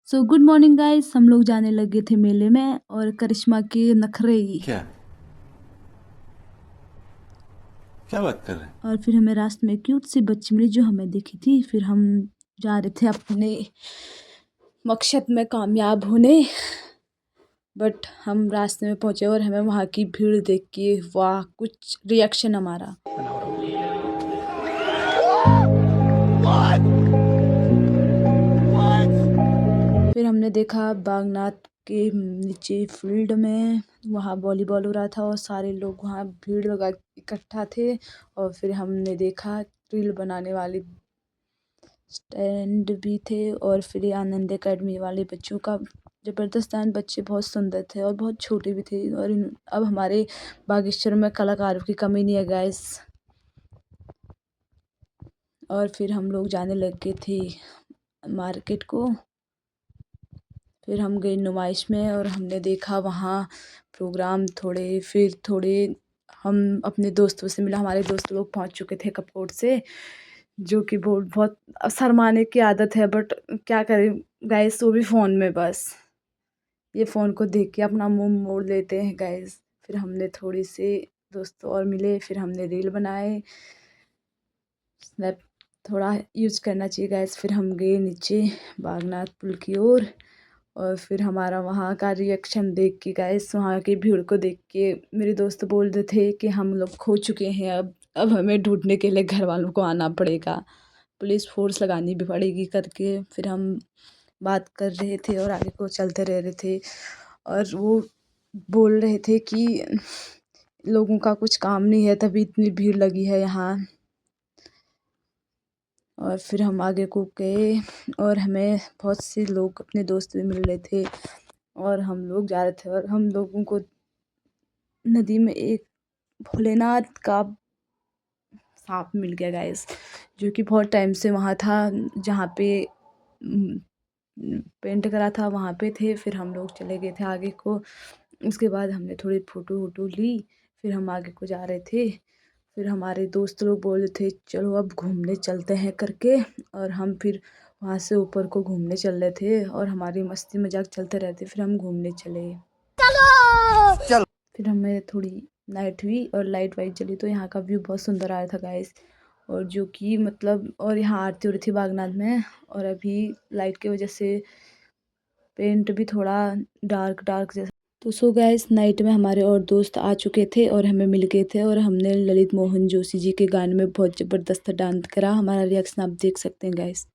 So good morning guys. हम लोग जाने लगे थे मेले में और करिश्मा के नखरे ही। क्या क्या बात कर रहे हैं? और फिर हमें रास्ते में क्यूट सी बच्ची मिली जो हमें दिखी थी। फिर हम जा रहे थे अपने मकसद में कामयाब होने, बट हम रास्ते में पहुंचे और हमें वहाँ की भीड़ देख के वाह कुछ रिएक्शन हमारा। फिर हमने देखा बागनाथ के नीचे फील्ड में वहाँ वॉलीबॉल हो रहा था और सारे लोग वहाँ भीड़ लगा इकट्ठा थे। और फिर हमने देखा रील बनाने वाले स्टैंड भी थे और फिर आनंद एकेडमी वाले बच्चों का ज़बरदस्त डांस। बच्चे बहुत सुंदर थे और बहुत छोटे भी थे। और अब हमारे बागेश्वर में कलाकारों की कमी नहीं है गाइस। और फिर हम लोग जाने लगे थे मार्केट को। फिर हम गए नुमाइश में और हमने देखा वहाँ प्रोग्राम थोड़े। फिर थोड़े हम अपने दोस्तों से मिला। हमारे दोस्त लोग पहुँच चुके थे कपकोट से, जो कि बहुत शर्माने की आदत है, बट क्या करें गाइस, वो भी फ़ोन में बस ये फ़ोन को देख के अपना मुंह मोड़ लेते हैं गाइस। फिर हमने थोड़ी से दोस्त और मिले, फिर हमने रील बनाए। स्नैप थोड़ा यूज करना चाहिए गाइस। फिर हम गए नीचे बागनाथ पुल की ओर और फिर हमारा वहाँ का रिएक्शन देख के गाइस, वहाँ की भीड़ को देख के मेरे दोस्त बोल रहे थे कि हम लोग खो चुके हैं, अब हमें ढूंढने के लिए घर वालों को आना पड़ेगा, पुलिस फोर्स लगानी भी पड़ेगी करके। फिर हम बात कर रहे थे और आगे को चलते रह रहे थे और वो बोल रहे थे कि लोगों का कुछ काम नहीं है तभी इतनी भीड़ लगी है यहाँ। और फिर हम आगे को गए और हमें बहुत से लोग अपने दोस्त भी मिल रहे थे और हम लोग जा रहे थे। और हम लोगों को नदी में एक भोलेनाथ का सांप मिल गया गाइस, जो कि बहुत टाइम से वहाँ था जहाँ पे पेंट करा था वहाँ पे थे। फिर हम लोग चले गए थे आगे को। उसके बाद हमने थोड़ी फ़ोटो वोटो ली। फिर हम आगे को जा रहे थे। फिर हमारे दोस्त लोग बोल रहे थे चलो अब घूमने चलते हैं करके। और हम फिर वहाँ से ऊपर को घूमने चल रहे थे और हमारी मस्ती मजाक चलते रहते। फिर हम घूमने चले। चलो फिर हमें थोड़ी नाइट हुई और लाइट वाइट जली तो यहाँ का व्यू बहुत सुंदर आया था गाइस। और जो कि मतलब और यहाँ आरती हो रही थी बागनाथ में। और अभी लाइट की वजह से पेंट भी थोड़ा डार्क डार्क जैसा। तो सो गाइस नाइट में हमारे और दोस्त आ चुके थे और हमें मिल गए थे और हमने ललित मोहन जोशी जी के गाने में बहुत ज़बरदस्त डांस करा। हमारा रिएक्शन आप देख सकते हैं गाइस।